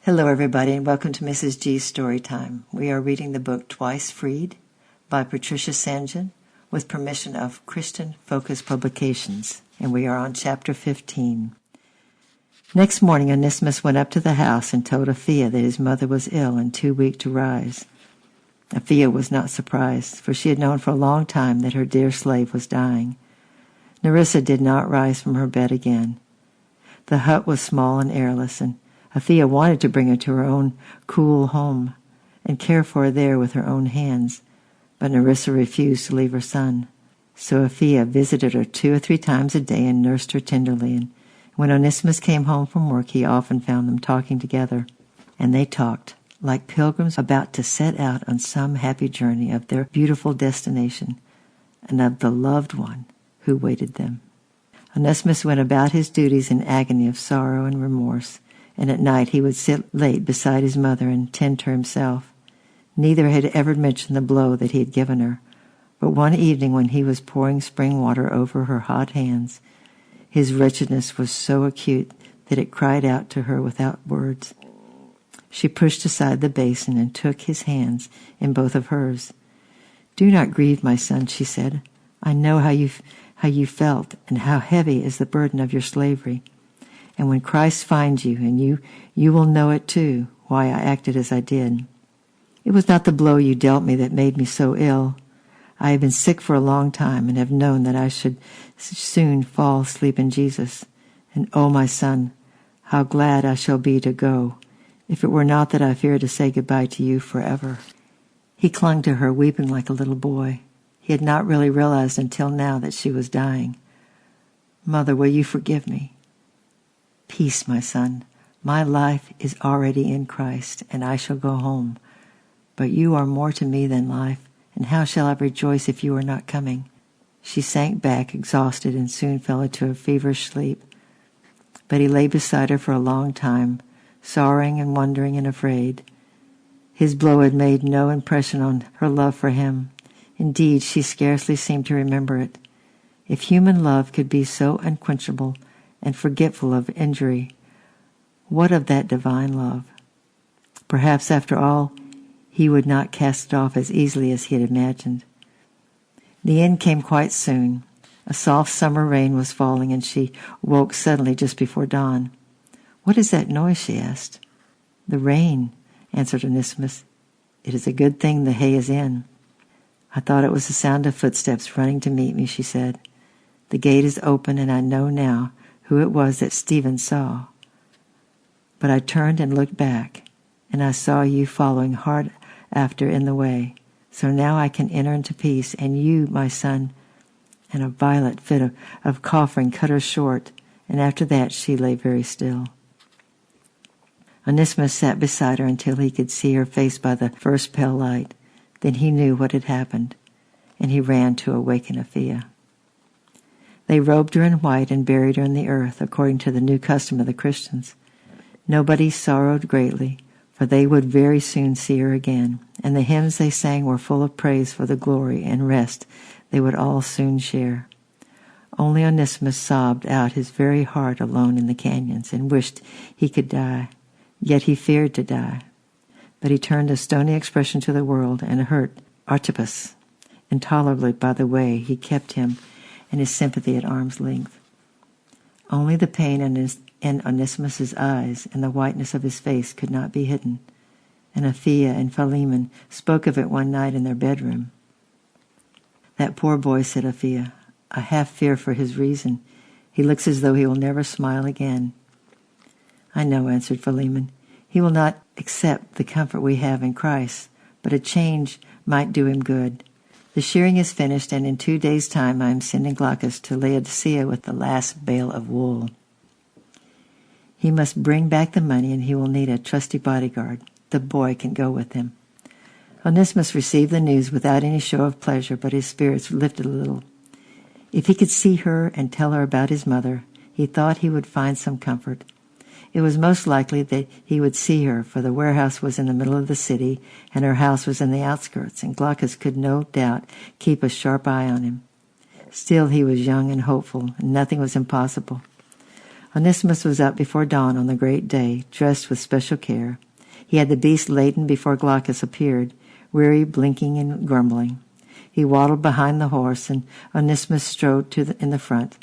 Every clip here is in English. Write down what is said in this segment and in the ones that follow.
Hello, everybody, and welcome to Mrs. G's Story Time. We are reading the book Twice Freed by Patricia St. John with permission of Christian Focus Publications, and we are on Chapter 15. Next morning, Onesimus went up to the house and told Aphia that his mother was ill and too weak to rise. Aphia was not surprised, for she had known for a long time that her dear slave was dying. Nerissa did not rise from her bed again. The hut was small and airless, and Aphia wanted to bring her to her own cool home and care for her there with her own hands, but Nerissa refused to leave her son. So Aphia visited her 2 or 3 times a day and nursed her tenderly, and when Onesimus came home from work, he often found them talking together. And they talked like pilgrims about to set out on some happy journey of their beautiful destination and of the loved one who waited them. Onesimus went about his duties in agony of sorrow and remorse, and at night he would sit late beside his mother and tend to himself. Neither had ever mentioned the blow that he had given her, but one evening when he was pouring spring water over her hot hands, his wretchedness was so acute that it cried out to her without words. She pushed aside the basin and took his hands in both of hers. "Do not grieve, my son," she said. "I know how you felt and how heavy is the burden of your slavery. And when Christ finds you, and you will know it too, why I acted as I did. It was not the blow you dealt me that made me so ill. I have been sick for a long time and have known that I should soon fall asleep in Jesus. And oh, my son, how glad I shall be to go, if it were not that I fear to say goodbye to you forever." He clung to her, weeping like a little boy. He had not really realized until now that she was dying. "Mother, will you forgive me?" "Peace, my son. My life is already in Christ, and I shall go home. But you are more to me than life, and how shall I rejoice if you are not coming?" She sank back, exhausted, and soon fell into a feverish sleep. But he lay beside her for a long time, sorrowing and wondering and afraid. His blow had made no impression on her love for him. Indeed, she scarcely seemed to remember it. If human love could be so unquenchable and forgetful of injury, what of that divine love? Perhaps, after all, he would not cast it off as easily as he had imagined. The end came quite soon. A soft summer rain was falling, and she woke suddenly just before dawn. "What is that noise?" she asked. "The rain," answered Onesimus. "It is a good thing the hay is in." "I thought it was the sound of footsteps running to meet me," she said. "The gate is open, and I know now who it was that Stephen saw. But I turned and looked back, and I saw you following hard after in the way. So now I can enter into peace, and you, my son." And a violent fit of coughing cut her short, and after that she lay very still. Onesimus sat beside her until he could see her face by the first pale light. Then he knew what had happened, and he ran to awaken Aphia. They robed her in white and buried her in the earth, according to the new custom of the Christians. Nobody sorrowed greatly, for they would very soon see her again, and the hymns they sang were full of praise for the glory and rest they would all soon share. Only Onesimus sobbed out his very heart alone in the canyons and wished he could die, yet he feared to die. But he turned a stony expression to the world and hurt Archippus intolerably by the way he kept him and his sympathy at arm's length. Only the pain in Onesimus's eyes and the whiteness of his face could not be hidden, and Aphia and Philemon spoke of it one night in their bedroom. "That poor boy," said Aphia. "I half fear for his reason. He looks as though he will never smile again." "I know," answered Philemon. "He will not accept the comfort we have in Christ, but a change might do him good. The shearing is finished, and in 2 days' time I am sending Glaucus to Laodicea with the last bale of wool. He must bring back the money, and he will need a trusty bodyguard. The boy can go with him." Onesimus received the news without any show of pleasure, but his spirits lifted a little. If he could see her and tell her about his mother, he thought he would find some comfort. It was most likely that he would see her, for the warehouse was in the middle of the city, and her house was in the outskirts, and Glaucus could no doubt keep a sharp eye on him. Still, he was young and hopeful, and nothing was impossible. Onesimus was up before dawn on the great day, dressed with special care. He had the beast laden before Glaucus appeared, weary, blinking, and grumbling. He waddled behind the horse, and Onesimus strode in the front,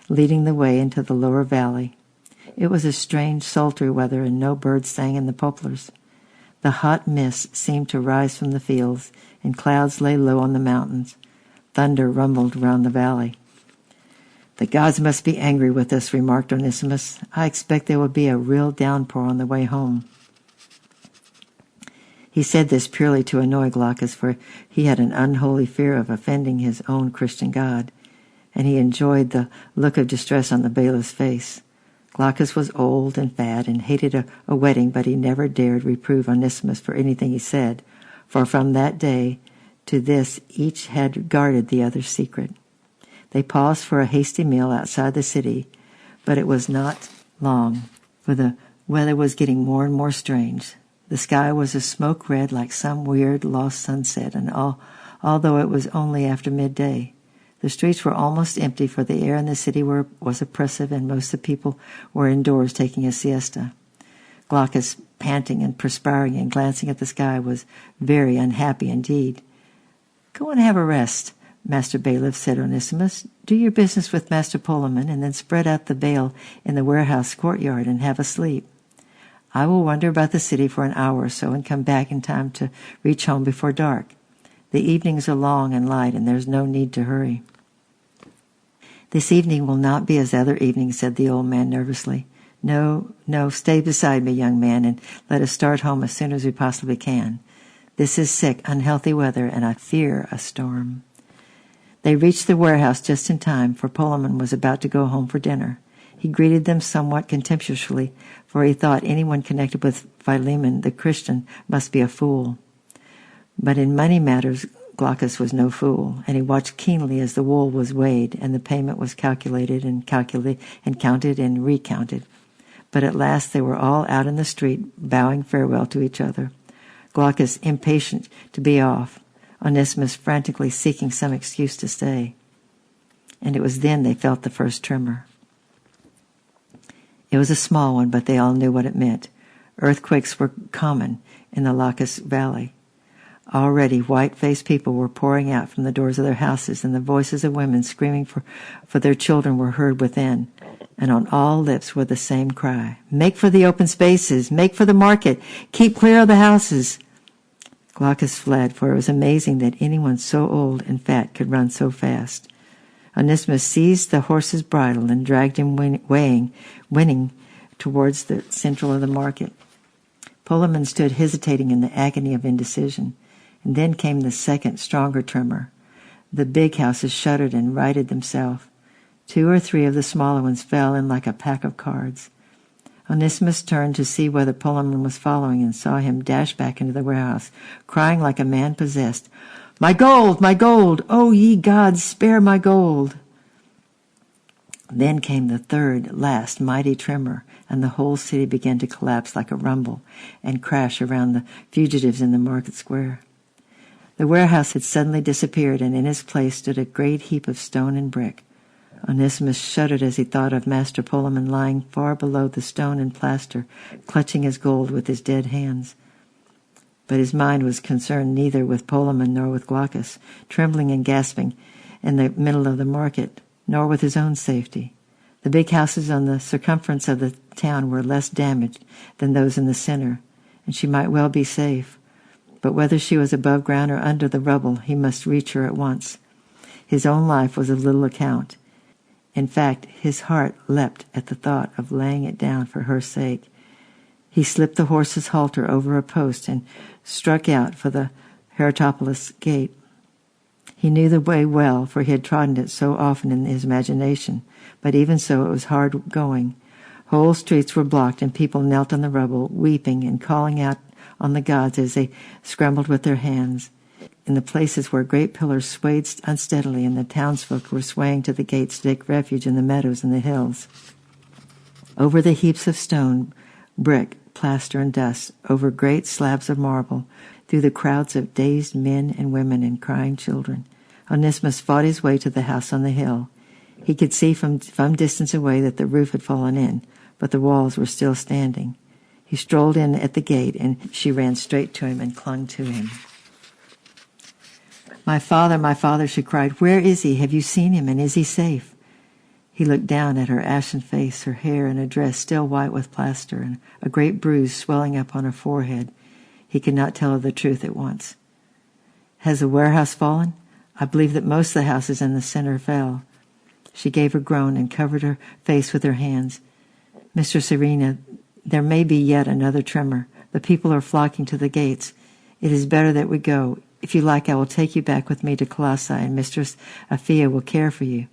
leading the way into the lower valley. It was a strange, sultry weather, and no birds sang in the poplars. The hot mist seemed to rise from the fields, and clouds lay low on the mountains. Thunder rumbled round the valley. "The gods must be angry with us," remarked Onesimus. "I expect there will be a real downpour on the way home." He said this purely to annoy Glaucus, for he had an unholy fear of offending his own Christian God, and he enjoyed the look of distress on the bailiff's face. Glaucus was old and fat and hated a wedding, but he never dared reprove Onesimus for anything he said, for from that day to this each had guarded the other's secret. They paused for a hasty meal outside the city, but it was not long, for the weather was getting more and more strange. The sky was a smoke red like some weird lost sunset, and although it was only after midday, the streets were almost empty, for the air in the city was oppressive, and most of the people were indoors taking a siesta. Glaucus, panting and perspiring and glancing at the sky, was very unhappy indeed. "Go and have a rest, Master Bailiff," said Onesimus. "Do your business with Master Polemon, and then spread out the bale in the warehouse courtyard and have a sleep. I will wander about the city for an hour or so and come back in time to reach home before dark. The evenings are long and light, and there's no need to hurry." "This evening will not be as other evenings," said the old man nervously. No, stay beside me, young man, and let us start home as soon as we possibly can. This is sick, unhealthy weather, and I fear a storm." They reached the warehouse just in time, for Polemon was about to go home for dinner. He greeted them somewhat contemptuously, for he thought anyone connected with Philemon the Christian must be a fool. But in money matters Glaucus was no fool, and he watched keenly as the wool was weighed and the payment was calculated and counted and recounted. But at last they were all out in the street, bowing farewell to each other. Glaucus impatient to be off, Onesimus frantically seeking some excuse to stay. And it was then they felt the first tremor. It was a small one, but they all knew what it meant. Earthquakes were common in the Lacus Valley. Already white-faced people were pouring out from the doors of their houses, and the voices of women screaming for their children were heard within, and on all lips were the same cry: "Make for the open spaces! Make for the market! Keep clear of the houses!" Glaucus fled, for it was amazing that anyone so old and fat could run so fast. Onesimus seized the horse's bridle and dragged him winning towards the central of the market. Polemon stood hesitating in the agony of indecision, and then came the second, stronger tremor. The big houses shuddered and righted themselves. 2 or 3 of the smaller ones fell in like a pack of cards. Onesimus turned to see whether Polemon was following, and saw him dash back into the warehouse, crying like a man possessed, "My gold! My gold! O ye gods, spare my gold!" Then came the third, last, mighty tremor, and the whole city began to collapse like a rumble and crash around the fugitives in the market square. The warehouse had suddenly disappeared, and in its place stood a great heap of stone and brick. Onesimus shuddered as he thought of Master Polemon lying far below the stone and plaster, clutching his gold with his dead hands. But his mind was concerned neither with Polemon nor with Glaucus, trembling and gasping in the middle of the market, nor with his own safety. The big houses on the circumference of the town were less damaged than those in the center, and she might well be safe. But whether she was above ground or under the rubble, he must reach her at once. His own life was of little account. In fact, his heart leapt at the thought of laying it down for her sake. He slipped the horse's halter over a post and struck out for the Heretopolis gate. He knew the way well, for he had trodden it so often in his imagination, but even so it was hard going. Whole streets were blocked, and people knelt on the rubble, weeping and calling out on the gods as they scrambled with their hands. In the places where great pillars swayed unsteadily, and the townsfolk were swaying to the gates to take refuge in the meadows and the hills. Over the heaps of stone, brick, plaster, and dust, over great slabs of marble, through the crowds of dazed men and women and crying children, Onesimus fought his way to the house on the hill. He could see from distance away that the roof had fallen in, but the walls were still standing. He strolled in at the gate, and she ran straight to him and clung to him. My father, she cried. Where is he? Have you seen him, and is he safe? He looked down at her ashen face, her hair in a dress still white with plaster, and a great bruise swelling up on her forehead. He could not tell her the truth at once. Has the warehouse fallen? I believe that most of the houses in the center fell. She gave a groan and covered her face with her hands. Mistress Irina, there may be yet another tremor. The people are flocking to the gates. It is better that we go. If you like, I will take you back with me to Colossae, and Mistress Aphia will care for you.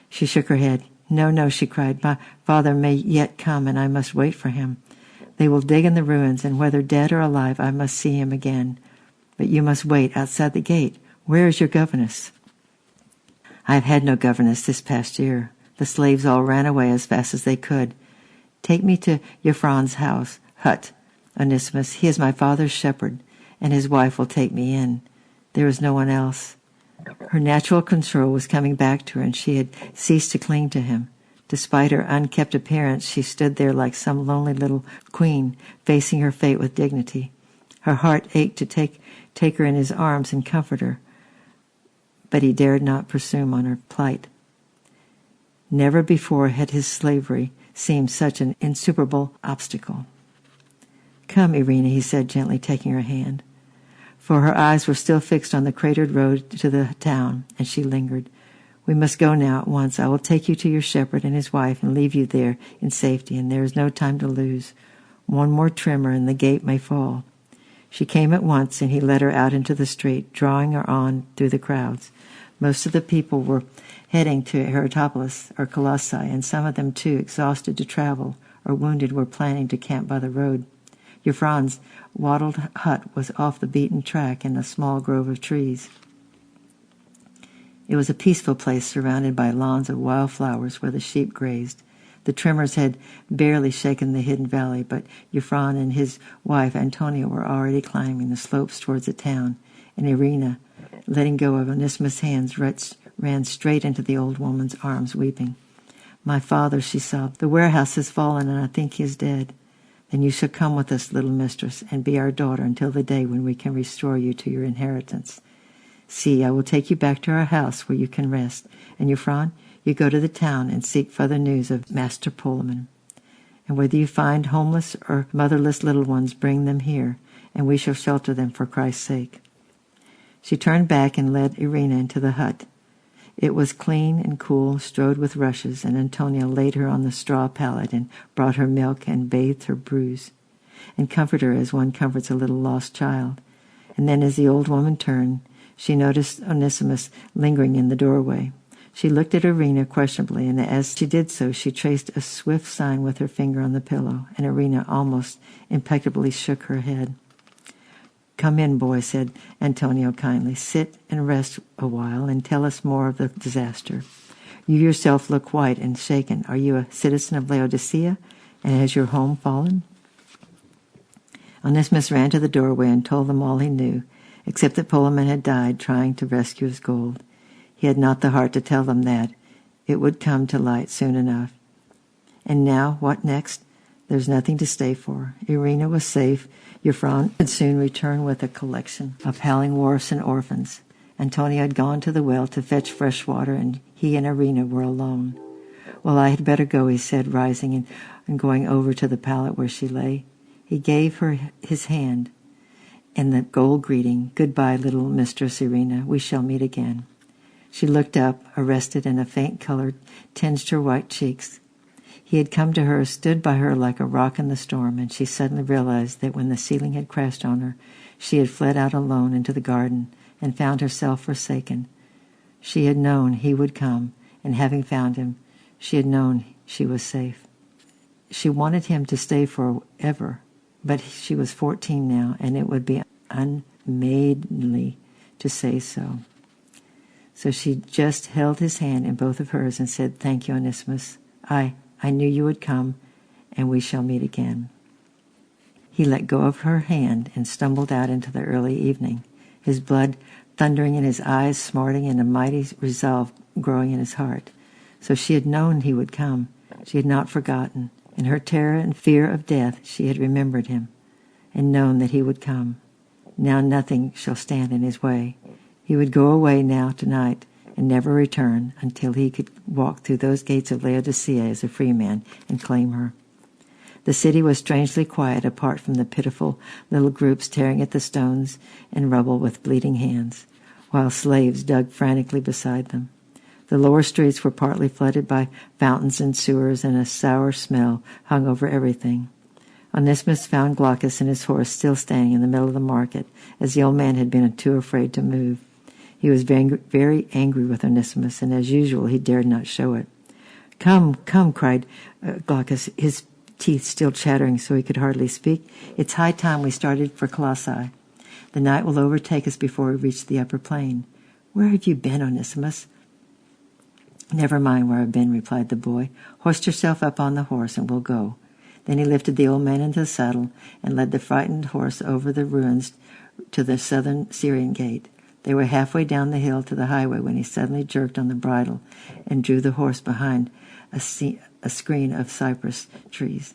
She shook her head. No, no, she cried. My father may yet come, and I must wait for him. They will dig in the ruins, and whether dead or alive, I must see him again. But you must wait outside the gate. Where is your governess? I have had no governess this past year. The slaves all ran away as fast as they could. Take me to Euphron's hut, Onesimus. He is my father's shepherd, and his wife will take me in. There is no one else. Her natural control was coming back to her, and she had ceased to cling to him. Despite her unkempt appearance, she stood there like some lonely little queen, facing her fate with dignity. Her heart ached to take her in his arms and comfort her, but he dared not presume on her plight. Never before had his slavery seemed such an insuperable obstacle. Come, Irina, he said, gently taking her hand. For her eyes were still fixed on the cratered road to the town, and she lingered. We must go now at once. I will take you to your shepherd and his wife and leave you there in safety, and there is no time to lose. One more tremor and the gate may fall. She came at once, and he led her out into the street, drawing her on through the crowds. Most of the people were heading to Hierapolis or Colossae, and some of them, too, exhausted to travel or wounded, were planning to camp by the road. Euphron's wattled hut was off the beaten track in a small grove of trees. It was a peaceful place surrounded by lawns of wild flowers where the sheep grazed. The tremors had barely shaken the hidden valley, but Euphron and his wife Antonia were already climbing the slopes towards the town, and Irina, letting go of Onesimus' hands, ran straight into the old woman's arms, weeping. My father, she sobbed, the warehouse has fallen, and I think he is dead. Then you shall come with us, little mistress, and be our daughter until the day when we can restore you to your inheritance. See, I will take you back to our house where you can rest, and Euphron, you go to the town and seek further news of Master Polemon. And whether you find homeless or motherless little ones, bring them here, and we shall shelter them for Christ's sake. She turned back and led Irina into the hut. It was clean and cool, strewed with rushes, and Antonia laid her on the straw pallet and brought her milk and bathed her bruise, and comforted her as one comforts a little lost child. And then as the old woman turned, she noticed Onesimus lingering in the doorway. She looked at Irina questionably, and as she did so, she traced a swift sign with her finger on the pillow, and Irina almost impeccably shook her head. Come in, boy, said Antonio kindly. Sit and rest a while and tell us more of the disaster. You yourself look white and shaken. Are you a citizen of Laodicea, and has your home fallen? Onesimus ran to the doorway and told them all he knew, except that Polemon had died trying to rescue his gold. He had not the heart to tell them that. It would come to light soon enough. And now, what next? There's nothing to stay for. Irina was safe. Euphron would soon return with a collection of howling dwarfs and orphans. Antonia had gone to the well to fetch fresh water, and he and Irina were alone. Well, I had better go, he said, rising and going over to the pallet where she lay. He gave her his hand and the gold greeting, Goodbye, little Mistress Irina, we shall meet again. She looked up, arrested, and a faint color tinged her white cheeks. He had come to her, stood by her like a rock in the storm, and she suddenly realized that when the ceiling had crashed on her, she had fled out alone into the garden and found herself forsaken. She had known he would come, and having found him, she had known she was safe. She wanted him to stay forever, but she was 14 now, and it would be unmaidenly to say so. So she just held his hand in both of hers and said, Thank you, Onesimus. I knew you would come, and we shall meet again. He let go of her hand and stumbled out into the early evening, his blood thundering in his eyes, smarting, and a mighty resolve growing in his heart. So she had known he would come. She had not forgotten. In her terror and fear of death, she had remembered him and known that he would come. Now nothing shall stand in his way. He would go away now tonight and never return until he could walk through those gates of Laodicea as a free man and claim her. The city was strangely quiet apart from the pitiful little groups tearing at the stones and rubble with bleeding hands, while slaves dug frantically beside them. The lower streets were partly flooded by fountains and sewers, and a sour smell hung over everything. Onesimus found Glaucus and his horse still standing in the middle of the market, as the old man had been too afraid to move. He was very angry with Onesimus, and as usual he dared not show it. "Come, come," cried Glaucus, his teeth still chattering so he could hardly speak. "It's high time we started for Colossae. The night will overtake us before we reach the upper plain." "Where have you been, Onesimus?" "Never mind where I've been," replied the boy. "Hoist yourself up on the horse and we'll go." Then he lifted the old man into the saddle and led the frightened horse over the ruins to the southern Syrian gate. They were halfway down the hill to the highway when he suddenly jerked on the bridle and drew the horse behind a screen of cypress trees.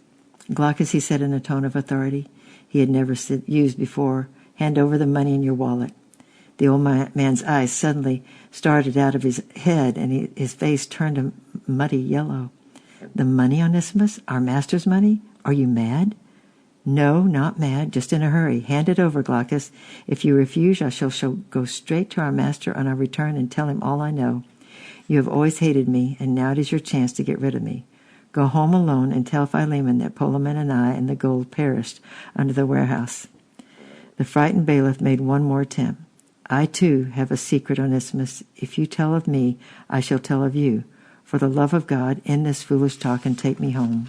"Glaucus," he said in a tone of authority he had never used before, "hand over the money in your wallet." The old man's eyes suddenly started out of his head, and his face turned a muddy yellow. "The money, Onesimus? Our master's money? Are you mad?" "No, not mad, just in a hurry. Hand it over, Glaucus. If you refuse, I shall go straight to our master on our return and tell him all I know. You have always hated me, and now it is your chance to get rid of me. Go home alone and tell Philemon that Polemon and I and the gold perished under the warehouse." The frightened bailiff made one more attempt. "I, too, have a secret, Onesimus. If you tell of me, I shall tell of you. For the love of God, end this foolish talk and take me home."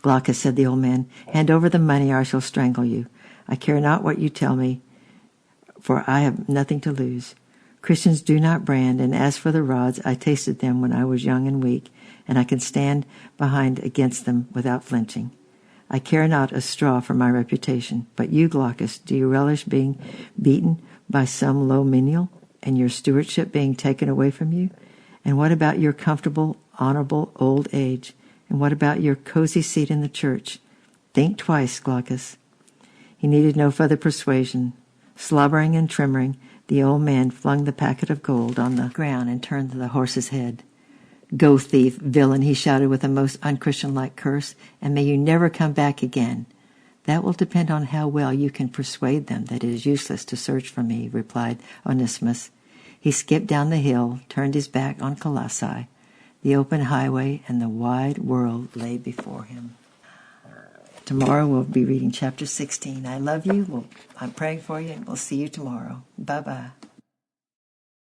"Glaucus," said the old man, "hand over the money or I shall strangle you. I care not what you tell me, for I have nothing to lose. Christians do not brand, and as for the rods, I tasted them when I was young and weak, and I can stand behind against them without flinching. I care not a straw for my reputation. But you, Glaucus, do you relish being beaten by some low menial, and your stewardship being taken away from you? And what about your comfortable, honorable old age? And what about your cozy seat in the church? Think twice, Glaucus." He needed no further persuasion. Slobbering and trembling, the old man flung the packet of gold on the ground and turned to the horse's head. "Go, thief, villain," he shouted with a most unchristian-like curse, "and may you never come back again." "That will depend on how well you can persuade them that it is useless to search for me," replied Onesimus. He skipped down the hill, turned his back on Colossae. The open highway and the wide world lay before him. Tomorrow we'll be reading chapter 16. I love you. I'm praying for you, and we'll see you tomorrow. Bye-bye.